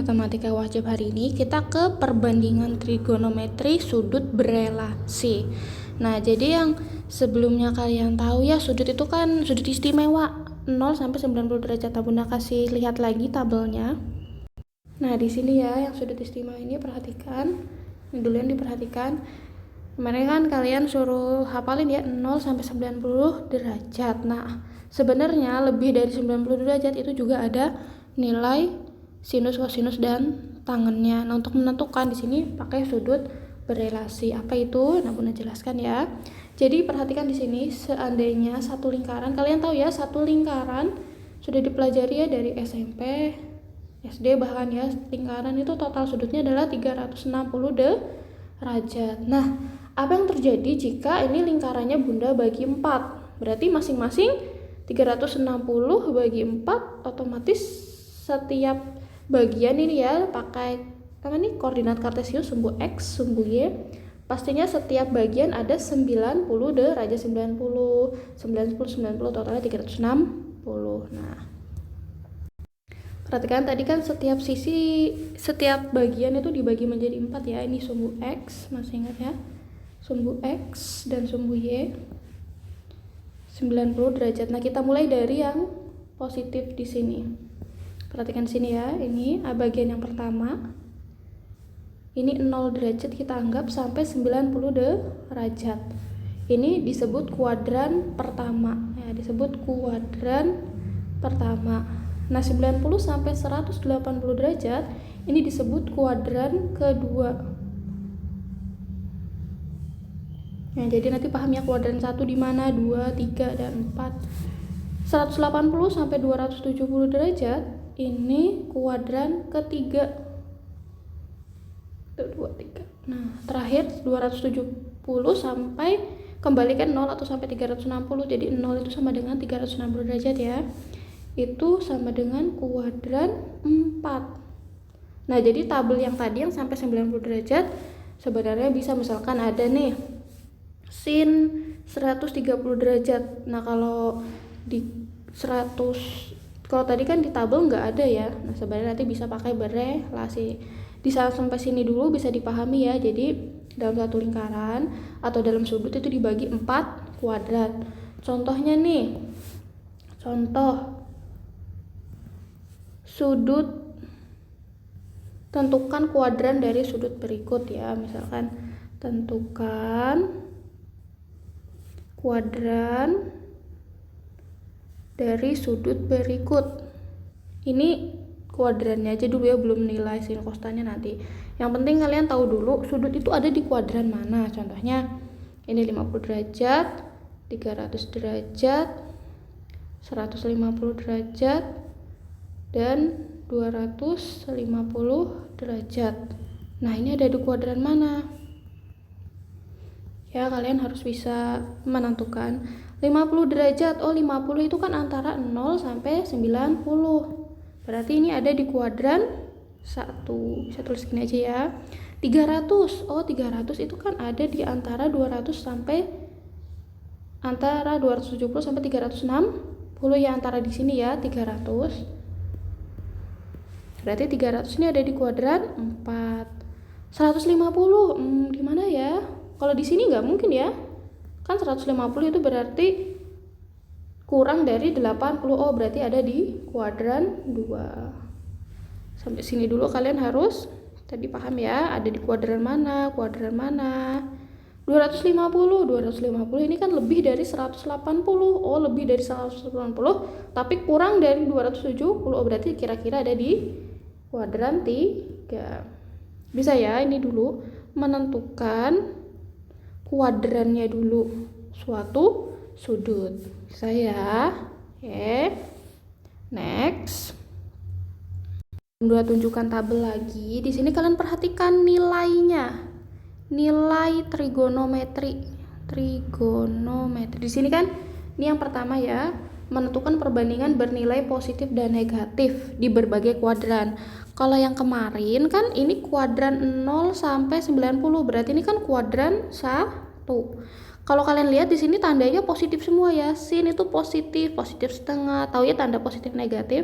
matematika wajib hari ini kita ke perbandingan trigonometri sudut berelasi. Nah, jadi yang sebelumnya kalian tahu ya, sudut itu kan sudut istimewa 0 sampai 90 derajat. Nah, Bunda kasih lihat lagi tabelnya. Nah, di sini ya yang sudut istimewa ini perhatikan. Ini dulu yang diperhatikan. Kemarin kan kalian suruh hafalin ya 0 sampai 90 derajat. Nah, sebenarnya lebih dari 90 derajat itu juga ada nilai sinus, kosinus, dan tangennya. Nah, untuk menentukan di sini pakai sudut berelasi. Apa itu? Nah, Bunda jelaskan ya. Jadi perhatikan di sini, seandainya satu lingkaran, kalian tahu ya, satu lingkaran sudah dipelajari ya dari SMP, SD bahkan ya, lingkaran itu total sudutnya adalah 360 derajat. Nah, apa yang terjadi jika ini lingkarannya Bunda bagi 4? Berarti masing-masing 360 bagi 4, otomatis setiap bagian ini ya pakai apa nih, koordinat kartesius, sumbu X, sumbu Y. Pastinya setiap bagian ada 90 derajat, 90, 90, totalnya 360. Nah, perhatikan tadi kan setiap sisi, setiap bagian itu dibagi menjadi 4 ya. Ini sumbu X, masih ingat ya? Sumbu X dan sumbu Y 90 derajat. Nah, kita mulai dari yang positif di sini. Perhatikan sini ya, ini bagian yang pertama. Ini 0 derajat kita anggap sampai 90 derajat. Ini disebut kuadran pertama. Ya, disebut kuadran pertama. Nah, 90 sampai 180 derajat ini disebut kuadran kedua. Nah, jadi nanti paham ya kuadran 1 di mana, 2, 3, dan 4. 180 sampai 270 derajat ini kuadran ketiga. 2, 3. Nah, terakhir 270 sampai kembali ke 0 atau sampai 360. Jadi 0 itu sama dengan 360 derajat ya. Itu sama dengan kuadran 4. Nah, jadi tabel yang tadi yang sampai 90 derajat sebenarnya bisa misalkan ada nih sin 130 derajat. Nah, kalau di 100, kalau tadi kan di tabel nggak ada ya. Nah, sebenarnya nanti bisa pakai berelasi. Di saat sampai sini dulu bisa dipahami ya. Jadi dalam satu lingkaran atau dalam sudut itu dibagi 4 kuadrat. Contohnya nih, contoh sudut, tentukan kuadran dari sudut berikut ya. Misalkan tentukan kuadran dari sudut berikut. Ini kuadrannya aja dulu ya, belum nilai sin kostannya nanti. Yang penting kalian tahu dulu sudut itu ada di kuadran mana. Contohnya ini 50 derajat, 300 derajat, 150 derajat, dan 250 derajat. Nah, ini ada di kuadran mana? Ya, kalian harus bisa menentukan. 50 derajat, oh 50 itu kan antara 0 sampai 90. Berarti ini ada di kuadran 1. Bisa tulis gini aja ya. 300, oh 300 itu kan ada di antara 200 sampai antara 270 sampai 360 ya, antara di sini ya 300. Berarti 300 ini ada di kuadran 4. 150, di mana ya? Kalau di sini nggak mungkin ya. Kan 150 itu berarti kurang dari 80. Oh, berarti ada di kuadran 2. Sampai sini dulu kalian harus tadi paham ya, ada di kuadran mana, kuadran mana. 250 ini kan lebih dari 180. Oh, lebih dari 180, tapi kurang dari 270. Oh, berarti kira-kira ada di kuadran 3. Bisa ya, ini dulu menentukan kuadrannya dulu suatu sudut. Saya next. Bunda tunjukkan tabel lagi. Di sini kalian perhatikan nilainya. Nilai trigonometri. Di sini kan ini yang pertama ya, menentukan perbandingan bernilai positif dan negatif di berbagai kuadran. Kalau yang kemarin kan ini kuadran 0 sampai 90, berarti ini kan kuadran 1. Kalau kalian lihat di sini tandanya positif semua ya. Sin itu positif, positif setengah. Tahu ya tanda positif negatif?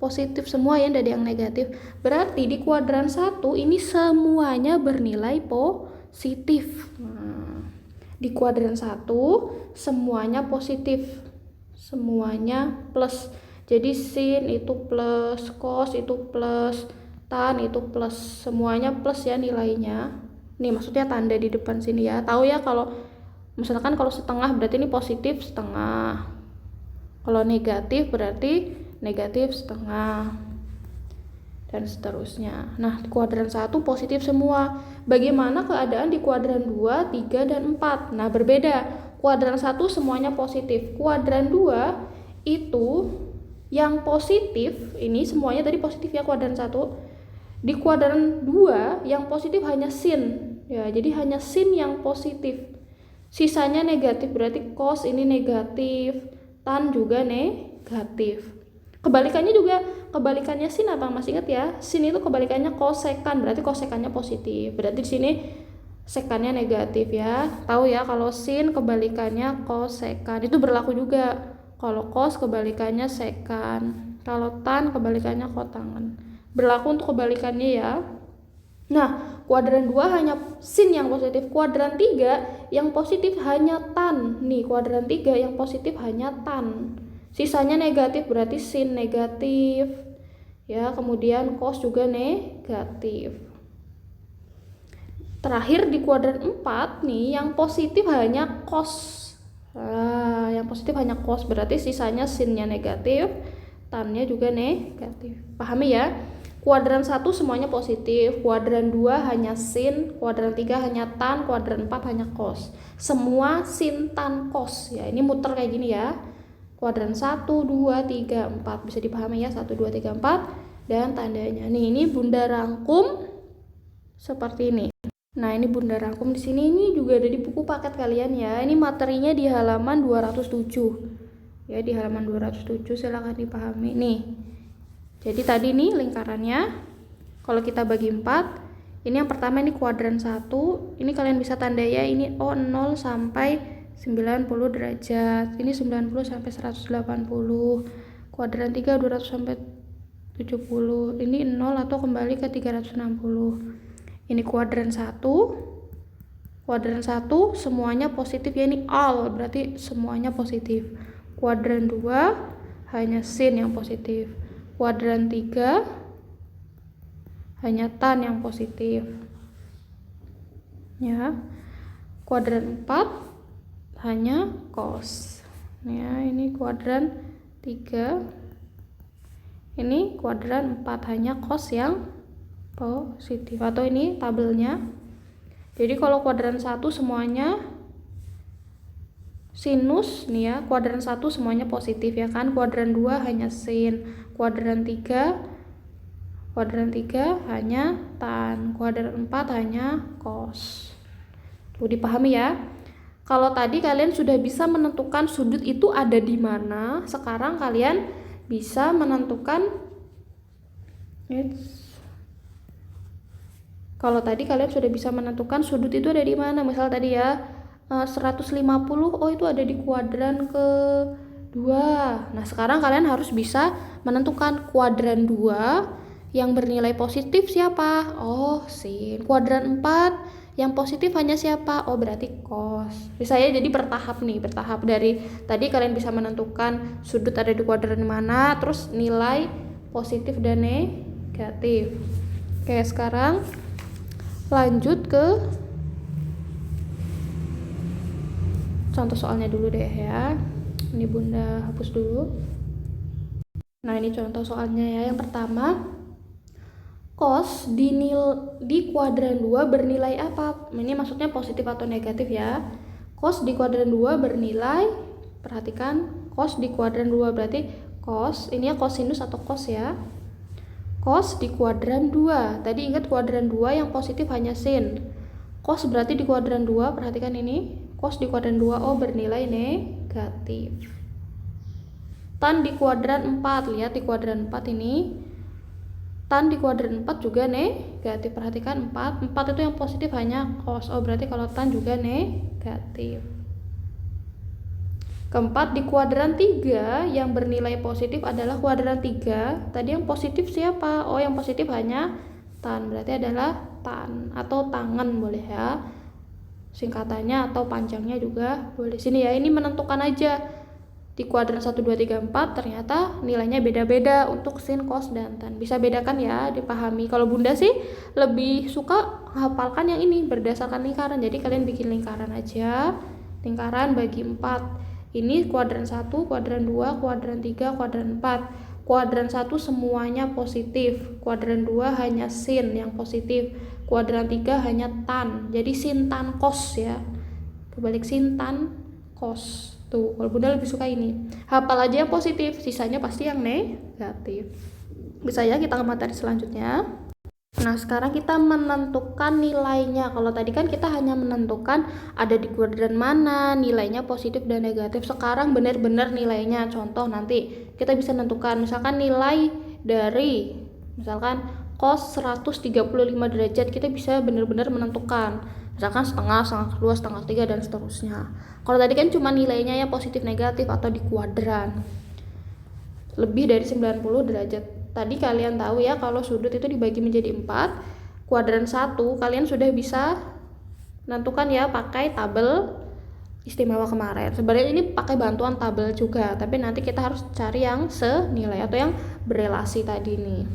positif semua ya, tidak ada yang negatif. Berarti di kuadran 1 ini semuanya bernilai positif. Nah, di kuadran 1 semuanya positif, semuanya plus. Jadi sin itu plus, cos itu plus, tan itu plus, semuanya plus ya nilainya. Nih maksudnya tanda di depan sini ya. Tahu ya kalau misalkan kalau setengah berarti ini positif setengah. Kalau negatif berarti negatif setengah. Dan seterusnya. Nah, kuadran 1 positif semua. Bagaimana keadaan di kuadran 2, 3, dan 4? Nah, berbeda. Kuadran 1 semuanya positif. Kuadran 2 itu yang positif, ini semuanya tadi positif ya kuadran 1. Di kuadran 2 yang positif hanya sin. Ya, jadi hanya sin yang positif. Sisanya negatif, berarti cos ini negatif, tan juga negatif. Kebalikannya sin apa? Masih ingat ya? Sin itu kebalikannya kosekan, berarti kosekannya positif. Berarti di sini sekannya negatif ya. Tahu ya kalau sin kebalikannya kosekan. Itu berlaku juga. Kalau cos kebalikannya sekan. Kalau tan kebalikannya kotangan. Berlaku untuk kebalikannya ya. Nah, kuadran 2 hanya sin yang positif. Kuadran 3 yang positif hanya tan. Nih, kuadran 3 yang positif hanya tan. Sisanya negatif, berarti sin negatif. Ya, kemudian cos juga negatif. Terakhir di kuadran 4 nih yang positif hanya cos. Nah, yang positif hanya cos, berarti sisanya sinnya negatif, tannya juga negatif. Pahami ya? Kuadran 1 semuanya positif, kuadran 2 hanya sin, kuadran 3 hanya tan, kuadran 4 hanya cos. Semua sin, tan, cos. Ya, ini muter kayak gini ya. Kuadran 1, 2, 3, 4. Bisa dipahami ya, 1, 2, 3, 4. Dan tandanya. Nih, ini Bunda rangkum seperti ini. Nah, ini Bunda rangkum di sini, ini juga ada di buku paket kalian ya. Ini materinya di halaman 207. Ya, di halaman 207 silakan dipahami. Nih. Jadi tadi nih lingkarannya kalau kita bagi 4, ini yang pertama ini kuadran 1. Ini kalian bisa tandai ya, ini 0 sampai 90 derajat. Ini 90 sampai 180. Kuadran 3 200 sampai 70. Ini 0 atau kembali ke 360. Ini kuadran 1. Kuadran 1 semuanya positif ya, ini all berarti semuanya positif. Kuadran 2 hanya sin yang positif. Kuadran 3 hanya tan yang positif. Ya. Kuadran 4 hanya cos. Ya, ini kuadran 3. Ini kuadran 4 hanya cos yang positif, atau ini tabelnya. Jadi kalau kuadran 1 semuanya sinus nih ya, kuadran 1 semuanya positif ya kan. Kuadran 2 hanya sin, kuadran 3 hanya tan, kuadran 4 hanya cos. Tuh dipahami ya. Kalau tadi kalian sudah bisa menentukan sudut itu ada di mana, sekarang kalian bisa menentukan kalau tadi kalian sudah bisa menentukan sudut itu ada di mana. Misal tadi ya 150, oh itu ada di kuadran ke-2. Nah, sekarang kalian harus bisa menentukan kuadran 2 yang bernilai positif siapa? Oh, sin. Kuadran 4 yang positif hanya siapa? Oh, berarti cos. Bisa ya, jadi bertahap nih, bertahap. Dari tadi kalian bisa menentukan sudut ada di kuadran mana, terus nilai positif dan negatif. Oke, sekarang lanjut ke contoh soalnya dulu deh ya. Ini Bunda hapus dulu. Nah, ini contoh soalnya ya. Yang pertama, cos di kuadran 2 bernilai apa? Ini maksudnya positif atau negatif ya. Cos di kuadran 2 bernilai, perhatikan, cos di kuadran 2 berarti cos, ini ya cosinus atau cos ya. Cos di kuadran 2. Tadi ingat kuadran 2 yang positif hanya sin. Cos berarti di kuadran 2, perhatikan ini. Cos di kuadran 2 oh bernilai negatif. Tan di kuadran 4, lihat di kuadran 4 ini. Tan di kuadran 4 juga negatif. Perhatikan 4 itu yang positif hanya cos. Oh berarti kalau tan juga negatif. Keempat, di kuadran 3 yang bernilai positif adalah kuadran 3. Tadi yang positif siapa? Oh, yang positif hanya tan, berarti adalah tan atau tangan boleh ya. Singkatannya atau panjangnya juga boleh. Sini ya, ini menentukan aja. Di kuadran 1, 2, 3, 4 ternyata nilainya beda-beda untuk sin, cos, dan tan. Bisa bedakan ya, dipahami. Kalau Bunda sih lebih suka hafalkan yang ini berdasarkan lingkaran. Jadi kalian bikin lingkaran aja. Lingkaran bagi 4. Ini kuadran 1, kuadran 2, kuadran 3, kuadran 4. Kuadran 1 semuanya positif. Kuadran 2 hanya sin yang positif. Kuadran 3 hanya tan. Jadi sin, tan, cos ya. Kebalik sin, tan, cos. Tuh, kalau Bunda lebih suka ini. Hafal aja yang positif, sisanya pasti yang negatif. Bisa ya, kita ke materi selanjutnya. Nah, sekarang kita menentukan nilainya. Kalau tadi kan kita hanya menentukan ada di kuadran mana, nilainya positif dan negatif. Sekarang benar-benar nilainya. Contoh nanti kita bisa menentukan misalkan nilai dari misalkan cos 135 derajat, kita bisa benar-benar menentukan. Misalkan setengah, setengah kedua, setengah tiga, dan seterusnya. Kalau tadi kan cuma nilainya ya positif negatif atau di kuadran. Lebih dari 90 derajat. Tadi kalian tahu ya kalau sudut itu dibagi menjadi 4. Kuadran 1 kalian sudah bisa menentukan ya pakai tabel istimewa kemarin. Sebenarnya ini pakai bantuan tabel juga, tapi nanti kita harus cari yang senilai atau yang berelasi tadi nih.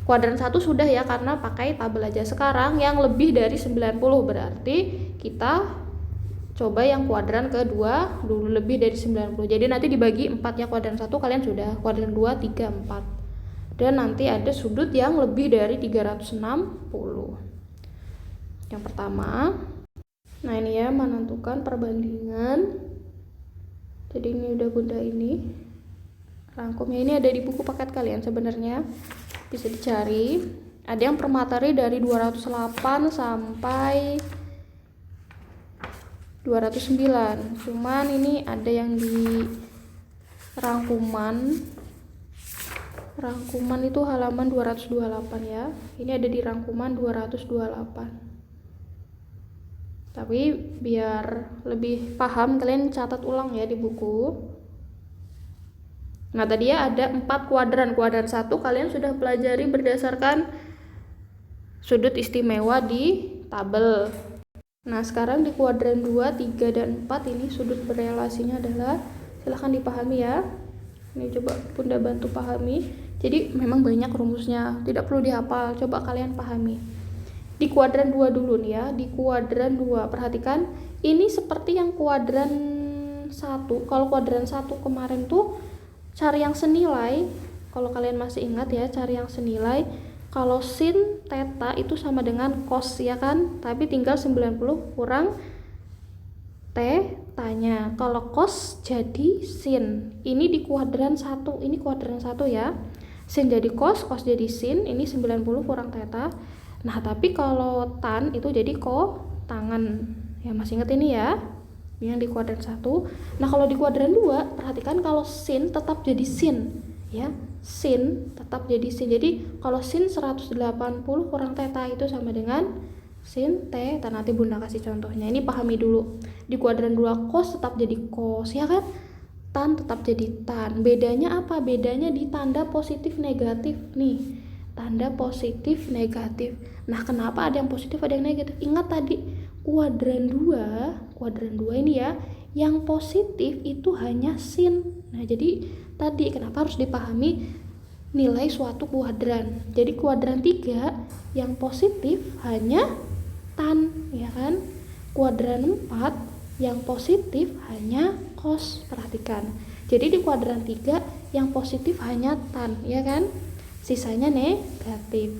Kuadran 1 sudah ya karena pakai tabel aja. Sekarang yang lebih dari 90 berarti kita coba yang kuadran kedua dulu, lebih dari 90. Jadi nanti dibagi 4 ya, kuadran 1 kalian sudah, kuadran 2, 3, 4. Dan nanti ada sudut yang lebih dari 360. Yang pertama, nah ini ya menentukan perbandingan. Jadi ini udah Bunda ini rangkumnya, ini ada di buku paket kalian sebenarnya, bisa dicari. Ada yang per materi dari 208 sampai 209. Cuman ini ada yang di rangkuman itu halaman 228 ya. Ini ada di rangkuman 228. Tapi biar lebih paham kalian catat ulang ya di buku. Nah, tadi ya ada 4 kuadran. Kuadran 1 kalian sudah pelajari berdasarkan sudut istimewa di tabel. Nah, sekarang di kuadran 2, 3, dan 4 ini sudut berelasinya adalah, silahkan dipahami ya. Ini coba Bunda bantu pahami. Jadi memang banyak rumusnya, tidak perlu dihafal, coba kalian pahami. Di kuadran 2 dulu nih ya, di kuadran 2 perhatikan ini seperti yang kuadran 1. Kalau kuadran 1 kemarin tuh cari yang senilai. Kalau kalian masih ingat ya, cari yang senilai. Kalau sin theta itu sama dengan cos ya kan, tapi tinggal 90 kurang theta-nya. Kalau cos jadi sin. Ini di kuadran 1, ini kuadran 1 ya. Sin jadi cos, cos jadi sin, ini 90 kurang theta. Nah, tapi kalau tan itu jadi tangan. Ya, masih ingat ini ya, yang di kuadran 1. Nah, kalau di kuadran 2, perhatikan kalau sin tetap jadi sin ya. Sin tetap jadi sin. Jadi kalau sin 180 kurang theta itu sama dengan sin theta. Nanti Bunda kasih contohnya. Ini pahami dulu. Di kuadran 2 cos tetap jadi cos ya kan? Tan tetap jadi tan. Bedanya apa? Bedanya di tanda positif negatif nih. Tanda positif negatif. Nah, kenapa ada yang positif ada yang negatif? Ingat tadi kuadran 2 ini ya, yang positif itu hanya sin. Nah, jadi tadi kenapa harus dipahami nilai suatu kuadran. Jadi kuadran 3 yang positif hanya tan ya kan. Kuadran 4 yang positif hanya cos. Perhatikan. Jadi di kuadran 3 yang positif hanya tan ya kan. Sisanya negatif.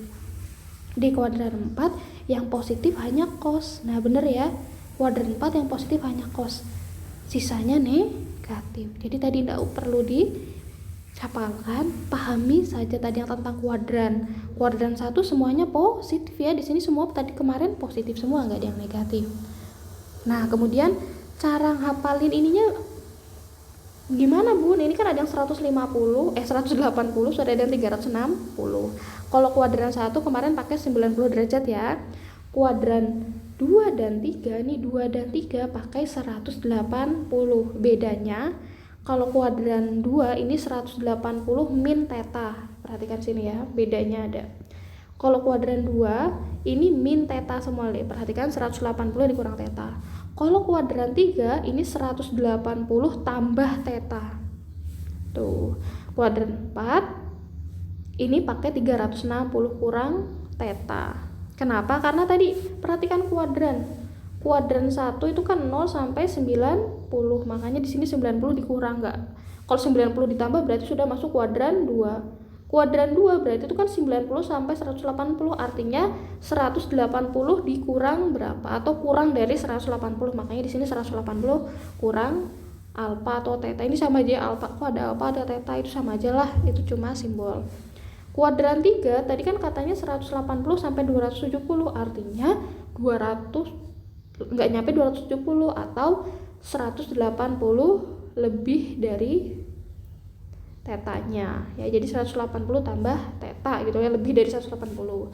Di kuadran 4 yang positif hanya cos. Nah, bener ya. Kuadran 4 yang positif hanya cos. Sisanya negatif. Jadi tadi tidak perlu dihafalkan, pahami saja tadi yang tentang kuadran. Kuadran 1 semuanya positif ya. Di sini semua tadi kemarin positif semua, nggak ada yang negatif. Nah, kemudian cara ngapalin ininya gimana Bun? Ini kan ada yang 180, 180, sudah ada yang 360. Kalau kuadran 1 kemarin pakai 90 derajat ya. Kuadran 2 dan 3 nih, 2 dan 3 pakai 180. Bedanya kalau kuadran 2 ini 180 min theta. Perhatikan sini ya, bedanya ada. Kalau kuadran 2 ini min theta semua, perhatikan 180 dikurang theta. Kalau kuadran 3 ini 180 tambah theta. Tuh, kuadran 4 ini pakai 360 kurang theta. Kenapa? Karena tadi perhatikan kuadran 1 itu kan 0 sampai 90, makanya di sini 90 dikurang enggak. Kalau 90 ditambah berarti sudah masuk kuadran 2. Kuadran 2 berarti itu kan 90 sampai 180, artinya 180 dikurang berapa? Atau kurang dari 180, makanya di sini 180 kurang alfa atau theta. Ini sama aja, alfa kok ada alfa ada theta, itu sama aja lah, itu cuma simbol. Kuadran 3 tadi kan katanya 180 sampai 270, artinya 200 enggak nyampe 270 atau 180 lebih dari tetanya ya, jadi 180 tambah theta gitu ya, lebih dari 180.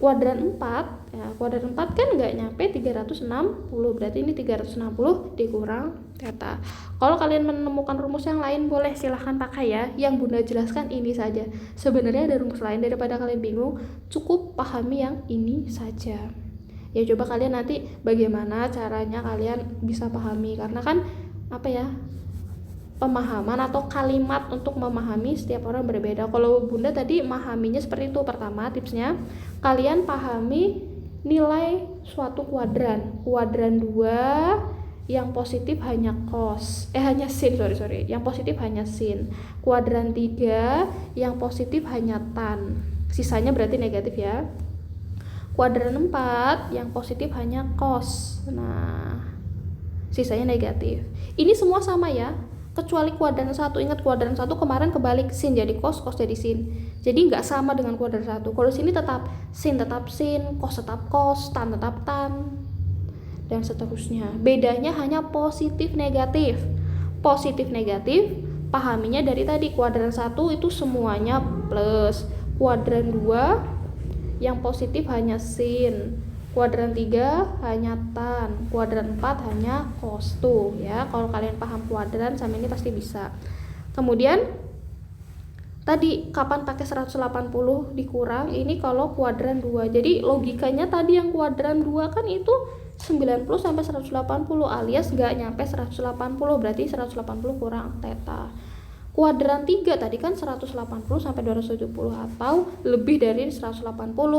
Kuadran 4 ya, kuadran 4 kan nggak nyampe 360, berarti ini 360 dikurang theta. Kalau kalian menemukan rumus yang lain boleh silahkan pakai ya, yang Bunda jelaskan ini saja. Sebenarnya ada rumus lain, daripada kalian bingung cukup pahami yang ini saja ya. Coba kalian nanti bagaimana caranya kalian bisa pahami, karena kan apa ya, pemahaman atau kalimat untuk memahami setiap orang berbeda. Kalau Bunda tadi memahaminya seperti itu. Pertama tipsnya, kalian pahami nilai suatu kuadran. Kuadran 2 yang positif hanya hanya sin, yang positif hanya sin. Kuadran 3 yang positif hanya tan. Sisanya berarti negatif ya. Kuadran 4 yang positif hanya cos. Nah, sisanya negatif. Ini semua sama ya, kecuali kuadran 1. Ingat kuadran 1 kemarin kebalik, sin jadi cos, cos jadi sin. Jadi nggak sama dengan kuadran 1. Kalau sini tetap sin, cos tetap cos, tan tetap tan, dan seterusnya. Bedanya hanya positif negatif. Positif negatif pahaminya dari tadi, kuadran 1 itu semuanya plus. Kuadran 2 yang positif hanya sin. Kuadran 3 hanya tan, kuadran 4 hanya cos. Tuh ya, kalau kalian paham kuadran sama ini pasti bisa. Kemudian tadi kapan pakai 180 dikurang, ini kalau kuadran 2. Jadi logikanya tadi yang kuadran 2 kan itu 90 sampai 180 alias nggak nyampe 180, berarti 180 kurang theta. Kuadran 3 tadi kan 180 sampai 270 atau lebih dari 180,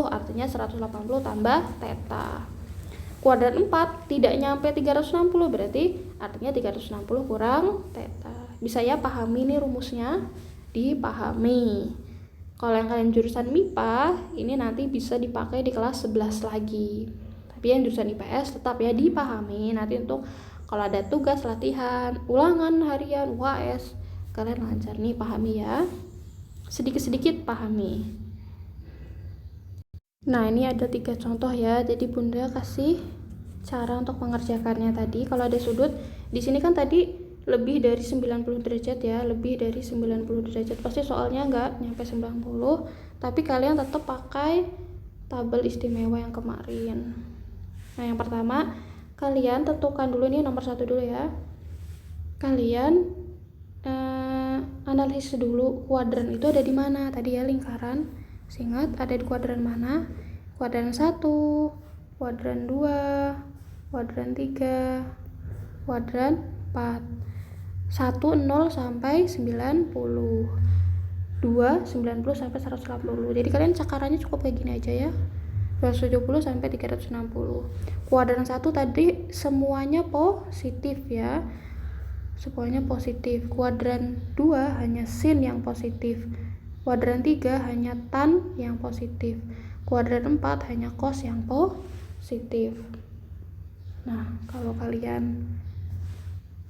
artinya 180 tambah theta. Kuadran 4 tidak nyampe 360, berarti artinya 360 kurang theta. Bisa ya pahami nih rumusnya, dipahami. Kalau yang kalian jurusan MIPA ini nanti bisa dipakai di kelas 11 lagi. Tapi yang jurusan IPS tetap ya dipahami, nanti untuk kalau ada tugas latihan, ulangan harian, UAS, kalian lancar nih pahami ya, sedikit-sedikit pahami. Nah, ini ada 3 contoh ya, jadi Bunda kasih cara untuk mengerjakannya tadi. Kalau ada sudut di sini kan tadi lebih dari 90 derajat ya, lebih dari 90 derajat, pasti soalnya nggak nyampe 90, tapi kalian tetap pakai tabel istimewa yang kemarin. Nah, yang pertama kalian tentukan dulu nih, nomor 1 dulu ya, kalian analisis dulu kuadran itu ada di mana tadi ya, lingkaran. Ingat ada di kuadran mana? Kuadran 1, kuadran 2, kuadran 3, kuadran 4. 1 0 sampai 90, 2 90 sampai 180. Jadi kalian cakarannya cukup kayak gini aja ya, 270 sampai 360. Kuadran 1 tadi semuanya positif ya, semuanya positif. Kuadran 2 hanya sin yang positif. Kuadran 3 hanya tan yang positif. Kuadran 4 hanya cos yang positif. Nah, kalau kalian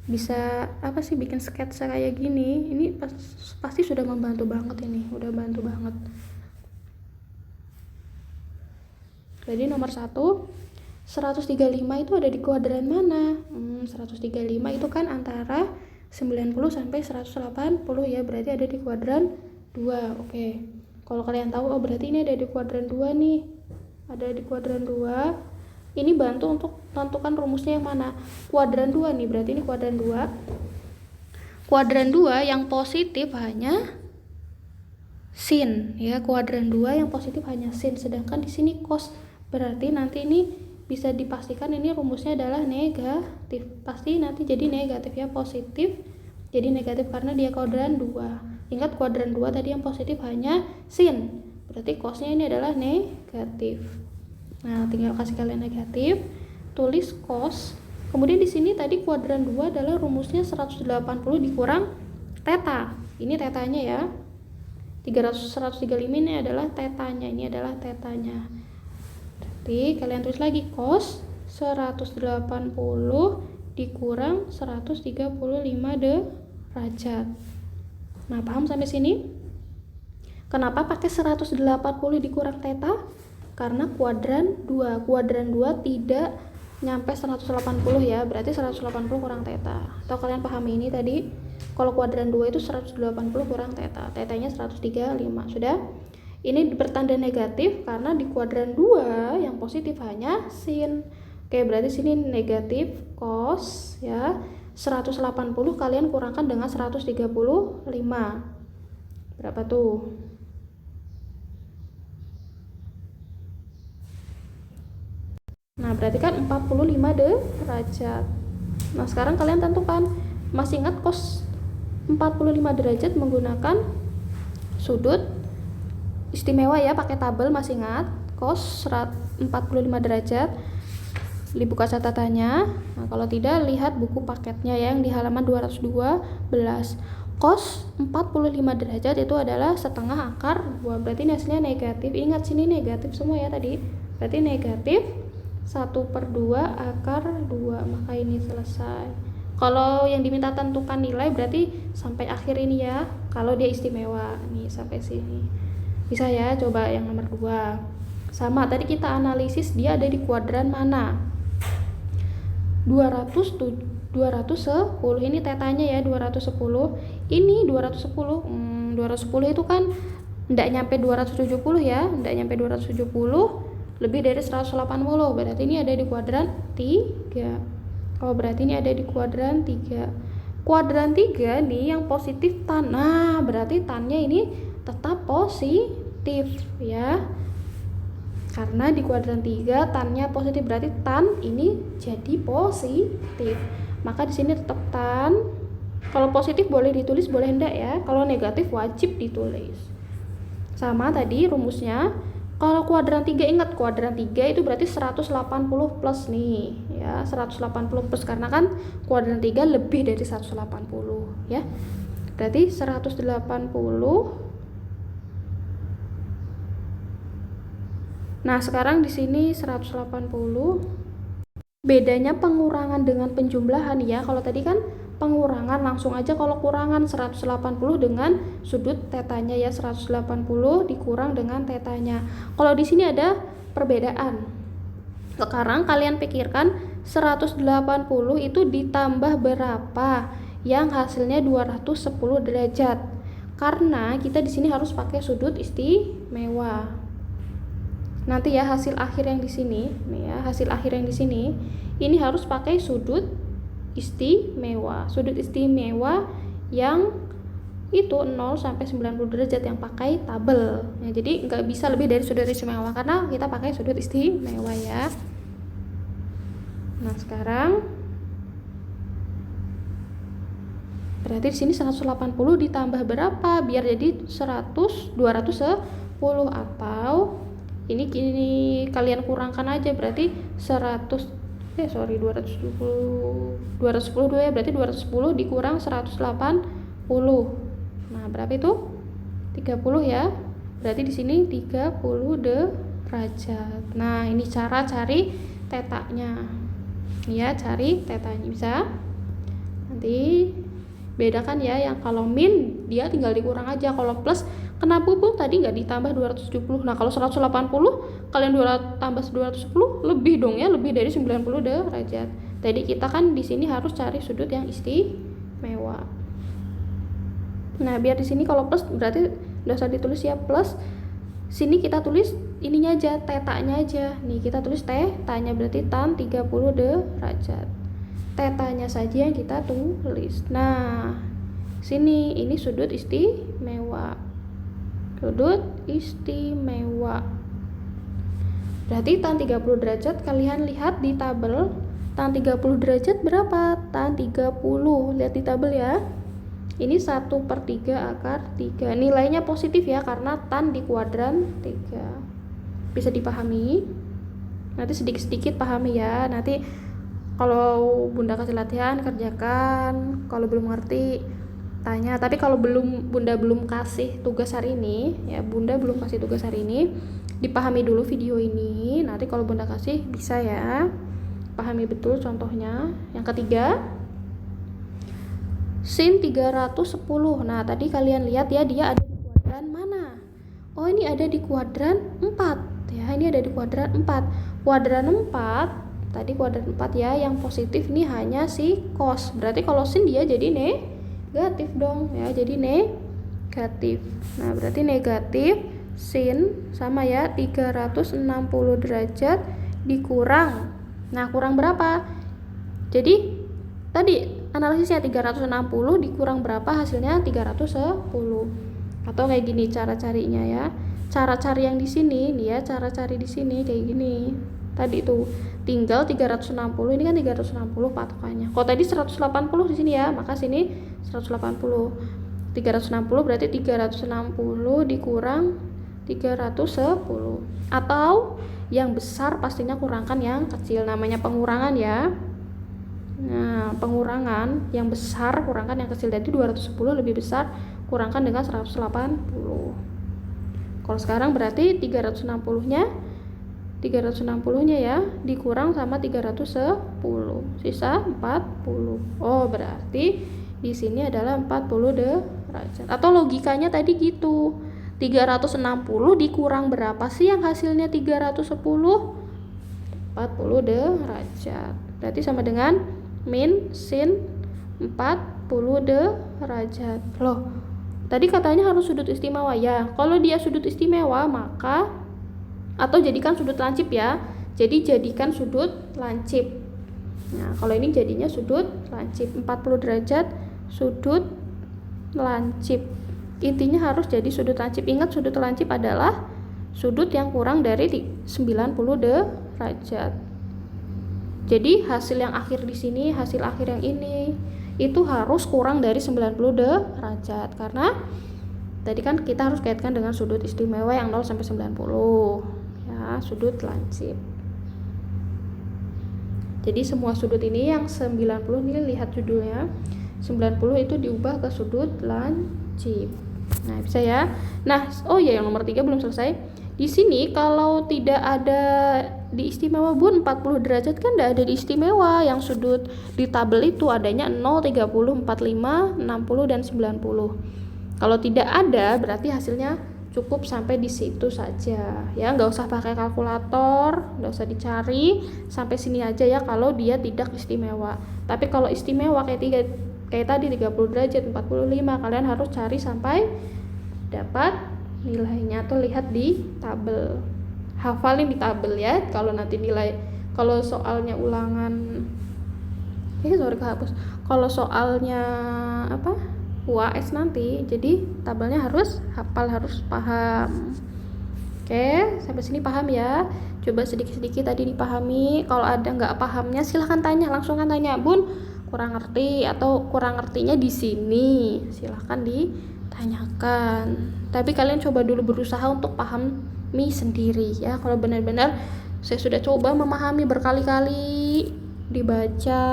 bisa bikin sketsa kayak gini, ini pasti sudah membantu banget ini, udah bantu banget. Jadi nomor 1, 135 itu ada di kuadran mana? 135 itu kan antara 90 sampai 180 ya, berarti ada di kuadran 2. Oke. Kalau kalian tahu berarti ini ada di kuadran 2 nih. Ada di kuadran 2. Ini bantu untuk tentukan rumusnya yang mana. Kuadran 2 nih, berarti ini kuadran 2. Kuadran 2 yang positif hanya sin ya, kuadran 2 yang positif hanya sin, sedangkan di sini cos. Berarti nanti ini bisa dipastikan ini rumusnya adalah negatif. Pasti nanti jadi negatif ya, positif jadi negatif karena dia kuadran 2. Ingat kuadran 2 tadi yang positif hanya sin. Berarti cosnya ini adalah negatif. Nah, tinggal kasih kalian negatif, tulis cos. Kemudian di sini tadi kuadran 2 adalah rumusnya 180 dikurang theta. Ini tetanya ya. 135 ini adalah tetanya, ini adalah tetanya. Berarti kalian tulis lagi cos 180 dikurang 135 derajat. Nah, paham sampai sini? Kenapa pakai 180 dikurang theta? Karena kuadran 2. Kuadran 2 tidak nyampe 180 ya, berarti 180 kurang theta. Atau kalian pahami ini tadi? Kalau kuadran 2 itu 180 kurang theta. Tetanya 135. Sudah? Ini bertanda negatif karena di kuadran 2 yang positif hanya sin. Oke, berarti sini negatif cos ya. 180 kalian kurangkan dengan 135. Berapa tuh? Nah, berarti kan 45 derajat. Nah, sekarang kalian tentukan. Masih ingat cos 45 derajat menggunakan sudut istimewa ya, pakai tabel. Masih ingat cos 45 derajat, dibuka catatannya. Nah, kalau tidak lihat buku paketnya ya, yang di halaman 212. Cos 45 derajat itu adalah setengah akar 2. Berarti ini hasilnya negatif. Ingat sini negatif semua ya tadi. Berarti negatif 1/2 akar 2. Maka ini selesai. Kalau yang diminta tentukan nilai berarti sampai akhir ini ya. Kalau dia istimewa nih sampai sini. Bisa ya, coba yang nomor 2. Sama tadi kita analisis dia ada di kuadran mana. 210 ini tetanya ya, 210. Ini 210. 210 itu kan enggak nyampe 270 ya, enggak nyampe 270, lebih dari 180. Berarti ini ada di kuadran 3. Oh, berarti ini ada di kuadran 3. Kuadran 3 nih yang positif tan. Nah, berarti tannya ini tetap positif ya. Karena di kuadran 3 tannya positif, berarti tan ini jadi positif. Maka di sini tetap tan. Kalau positif boleh ditulis, boleh enggak ya. Kalau negatif wajib ditulis. Sama tadi rumusnya. Kalau kuadran 3, ingat kuadran 3 itu berarti 180 plus nih ya, 180 plus karena kan kuadran 3 lebih dari 180 ya. Berarti 180. Nah, sekarang di sini 180. Bedanya pengurangan dengan penjumlahan ya. Kalau tadi kan pengurangan langsung aja, kalau kurangan 180 dengan sudut tetanya ya, 180 dikurang dengan tetanya. Kalau di sini ada perbedaan. Sekarang kalian pikirkan 180 itu ditambah berapa yang hasilnya 210 derajat. Karena kita di sini harus pakai sudut istimewa. Nanti ya hasil akhir yang di sini, nih ya, hasil akhir yang di sini ini harus pakai sudut istimewa. Sudut istimewa yang itu 0 sampai 90 derajat yang pakai tabel. Ya, jadi nggak bisa lebih dari sudut istimewa karena kita pakai sudut istimewa ya. Nah, sekarang berarti di sini 180 ditambah berapa biar jadi 210 atau ini kalian kurangkan aja, berarti 210 ya, berarti 210 dikurang 180. Nah, berapa itu? 30 ya. Berarti di sini 30 derajat. Nah, ini cara cari tetanya. Ya, cari tetanya bisa. Nanti bedakan ya, yang kalau min dia tinggal dikurang aja, kalau plus kenapa pun tadi nggak ditambah 270. Nah, kalau 180 kalian tambah 210 lebih dong ya, lebih dari 90 derajat. Tadi kita kan di sini harus cari sudut yang istimewa. Nah, biar di sini kalau plus berarti nggak usah ditulis ya plus. Sini kita tulis ininya aja, tetanya aja. Nih kita tulis tetanya berarti tan 30 derajat. Tetanya saja yang kita tulis. Nah, sini ini sudut istimewa. Sudut istimewa. Berarti tan 30 derajat, kalian lihat di tabel, tan 30 derajat berapa? Tan 30. Lihat di tabel ya. Ini 1/3 akar 3. Nilainya positif ya, karena tan di kuadran 3. Bisa dipahami? Nanti sedikit-sedikit pahami ya. Nanti kalau Bunda kasih latihan, kerjakan. Kalau belum ngerti, tanya. Tapi kalau Bunda belum kasih tugas hari ini, ya Bunda belum kasih tugas hari ini, dipahami dulu video ini. Nanti kalau Bunda kasih bisa ya. Pahami betul contohnya. Yang ketiga, sin 310. Nah, tadi kalian lihat ya, dia ada di kuadran mana? Oh, ini ada di kuadran 4. Ya, ini ada di kuadran 4. Kuadran 4, tadi kuadran 4 ya, yang positif nih hanya si cos. Berarti kalau sin dia jadi negatif dong ya, jadi negatif. Nah, berarti negatif sin sama ya 360 derajat dikurang. Nah, kurang berapa? Jadi tadi analisisnya 360 dikurang berapa, hasilnya 310. Atau kayak gini cara carinya ya. Cara cari yang di sini nih ya, cara cari di sini kayak gini. Tadi itu tinggal 360, ini kan 360 patokannya. Kalau tadi 180 di sini ya, maka sini 180. 360 berarti 360 dikurang 310. Atau yang besar pastinya kurangkan yang kecil, namanya pengurangan ya. Nah, pengurangan yang besar kurangkan yang kecil. Jadi 210 lebih besar, kurangkan dengan 180. Kalau sekarang berarti 360-nya ya dikurang sama 310, sisa 40. Oh, berarti di sini adalah 40 derajat. Atau logikanya tadi gitu. 360 dikurang berapa sih yang hasilnya 310? 40 derajat. Berarti sama dengan min sin 40 derajat. Loh, tadi katanya harus sudut istimewa ya. Kalau dia sudut istimewa maka, atau jadikan sudut lancip ya. Jadi jadikan sudut lancip. Nah, kalau ini jadinya sudut lancip 40 derajat sudut lancip. Intinya harus jadi sudut lancip. Ingat, sudut lancip adalah sudut yang kurang dari 90 derajat. Jadi hasil yang akhir di sini, hasil akhir yang ini itu harus kurang dari 90 derajat, karena tadi kan kita harus kaitkan dengan sudut istimewa yang 0 sampai 90 ya, sudut lancip. Jadi semua sudut ini yang 90 ini, lihat judulnya, 90 itu diubah ke sudut lancip. Nah, bisa ya. Nah, oh ya, yang nomor 3 belum selesai. Di sini kalau tidak ada di istimewa Bun, 40 derajat kan tidak ada di istimewa. Yang sudut di tabel itu adanya 0, 30, 45, 60 dan 90. Kalau tidak ada berarti hasilnya cukup sampai di situ saja ya, nggak usah pakai kalkulator, nggak usah dicari, sampai sini aja ya kalau dia tidak istimewa. Tapi kalau istimewa kayak tadi 30 derajat, 45, kalian harus cari sampai dapat nilainya. Tuh lihat di tabel, hafalin di tabel ya. Kalau nanti nilai, kalau soalnya ulangan, kehapus. Kalau soalnya UAS nanti, jadi tabelnya harus hafal, harus paham. Oke, sampai sini paham ya. Coba sedikit-sedikit tadi dipahami. Kalau ada nggak pahamnya silahkan tanya, langsung kan tanya, Bun kurang ngerti atau kurang ngertinya di sini, silahkan ditanyakan. Tapi kalian coba dulu berusaha untuk pahami sendiri ya. Kalau benar-benar saya sudah coba memahami berkali-kali, dibaca,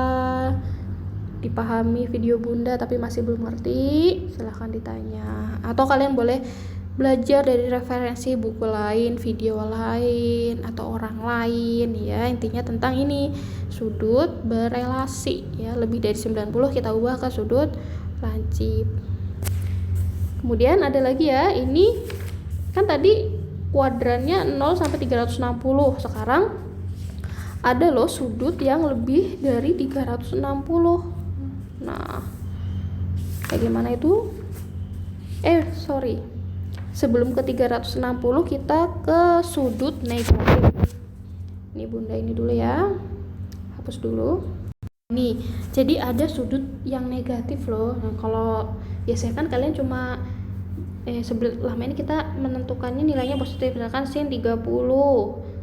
dipahami video Bunda tapi masih belum ngerti, silahkan ditanya. Atau kalian boleh belajar dari referensi buku lain, video lain, atau orang lain ya. Intinya tentang ini, sudut berelasi ya. Lebih dari 90 kita ubah ke sudut lancip. Kemudian ada lagi ya, ini kan tadi kuadrannya 0 sampai 360. Sekarang ada loh sudut yang lebih dari 360. Nah, kayak gimana itu? sebelum ke 360 kita ke sudut negatif. Ini Bunda ini dulu ya, hapus dulu. Nih, jadi ada sudut yang negatif loh. Nah, kalau biasanya kan kalian cuma selama ini kita menentukannya nilainya positif, misalkan sin 30,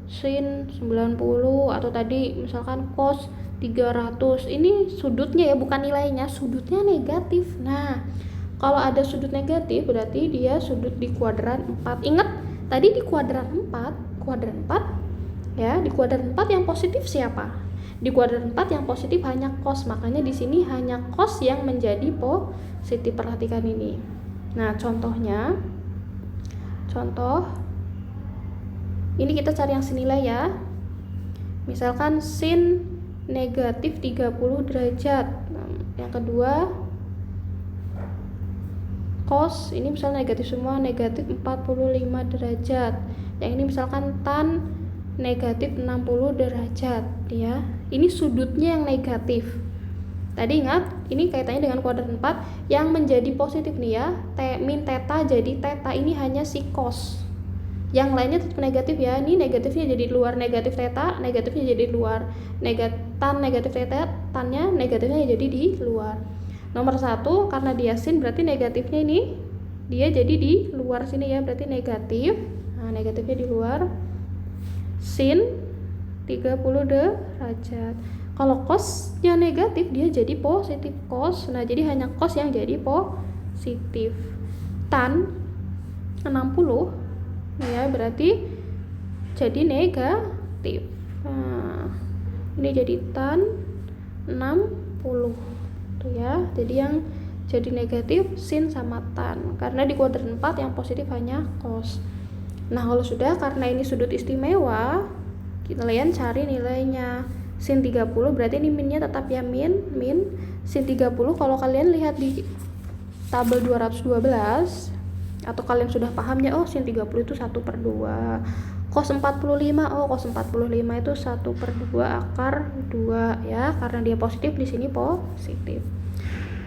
sin 90, atau tadi misalkan cos 300. Ini sudutnya ya, bukan nilainya, sudutnya negatif. Nah, kalau ada sudut negatif berarti dia sudut di kuadran 4. Ingat tadi di kuadran 4 ya, di kuadran 4 yang positif siapa? Di kuadran 4 yang positif hanya cos, makanya di sini hanya cos yang menjadi positif. Perhatikan ini. Nah, contoh ini kita cari yang senilai ya. Misalkan sin negatif 30 derajat. Nah, yang kedua cos, ini misalnya negatif semua, negatif 45 derajat. Yang ini misalkan tan negatif 60 derajat ya. Ini sudutnya yang negatif. Tadi ingat, ini kaitannya dengan kuadran 4 yang menjadi positif nih ya. Min theta jadi theta ini hanya si cos. Yang lainnya tetap negatif ya. Ini negatifnya jadi di luar, negatif theta, negatifnya jadi di luar. Tan negatif theta, tannya negatifnya jadi di luar. Nomor 1 karena dia sin berarti negatifnya ini dia jadi di luar sini ya, berarti negatif. Nah, negatifnya di luar. Sin 30 derajat. Kalau cosnya negatif dia jadi positif cos. Nah, jadi hanya cos yang jadi positif. Tan 60 ya berarti jadi negatif. Nah, ini jadi tan 60 tuh ya. Jadi yang jadi negatif sin sama tan, karena di kuadran 4 yang positif hanya cos. Nah, kalau sudah, karena ini sudut istimewa, kalian cari nilainya. Sin 30 berarti ini minnya tetap ya, min sin 30. Kalau kalian lihat di tabel 212 atau kalian sudah pahamnya, oh sin 30 itu 1/2. Cos 45, oh cos 45 itu 1/2 akar 2 ya, karena dia positif di sini positif.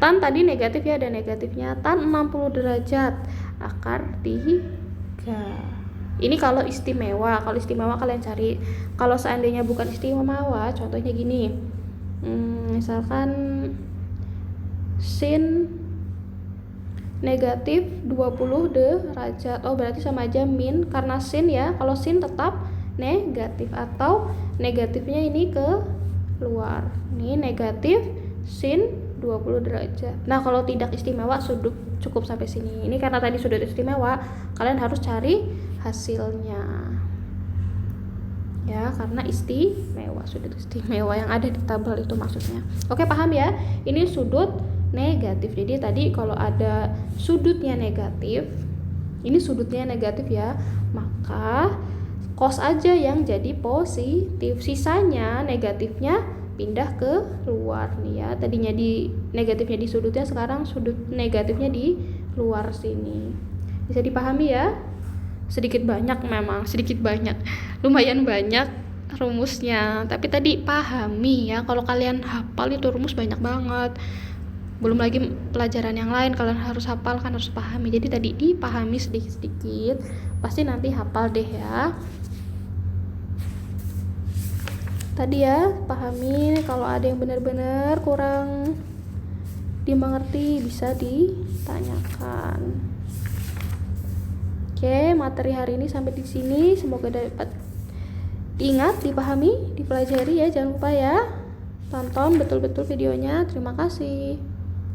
Tan tadi negatif ya, ada negatifnya. Tan 60 derajat akar 3. Ini kalau istimewa. Kalau istimewa kalian cari. Kalau seandainya bukan istimewa, contohnya gini. Misalkan sin negatif 20 derajat. Oh, berarti sama aja min, karena sin ya. Kalau sin tetap negatif, atau negatifnya ini ke luar. Ini negatif sin 20 derajat. Nah, kalau tidak istimewa sudut cukup sampai sini. Ini karena tadi sudut istimewa, kalian harus cari hasilnya ya, karena istimewa, sudut istimewa yang ada di tabel itu maksudnya. Oke, paham ya? Ini sudut negatif. Jadi tadi kalau ada sudutnya negatif, ini sudutnya negatif ya, maka cos aja yang jadi positif, sisanya negatifnya pindah ke luar nih ya. Tadinya di negatifnya di sudutnya, sekarang sudut negatifnya di luar sini. Bisa dipahami ya? Sedikit banyak, memang sedikit banyak, lumayan banyak rumusnya, tapi tadi pahami ya. Kalau kalian hafal itu rumus banyak banget, belum lagi pelajaran yang lain kalian harus hafal kan, harus pahami. Jadi tadi dipahami sedikit-sedikit, pasti nanti hafal deh ya. Tadi ya pahami, kalau ada yang benar-benar kurang dimengerti bisa ditanyakan. Oke, materi hari ini sampai di sini. Semoga dapat diingat, dipahami, dipelajari ya. Jangan lupa ya, tonton betul-betul videonya. Terima kasih.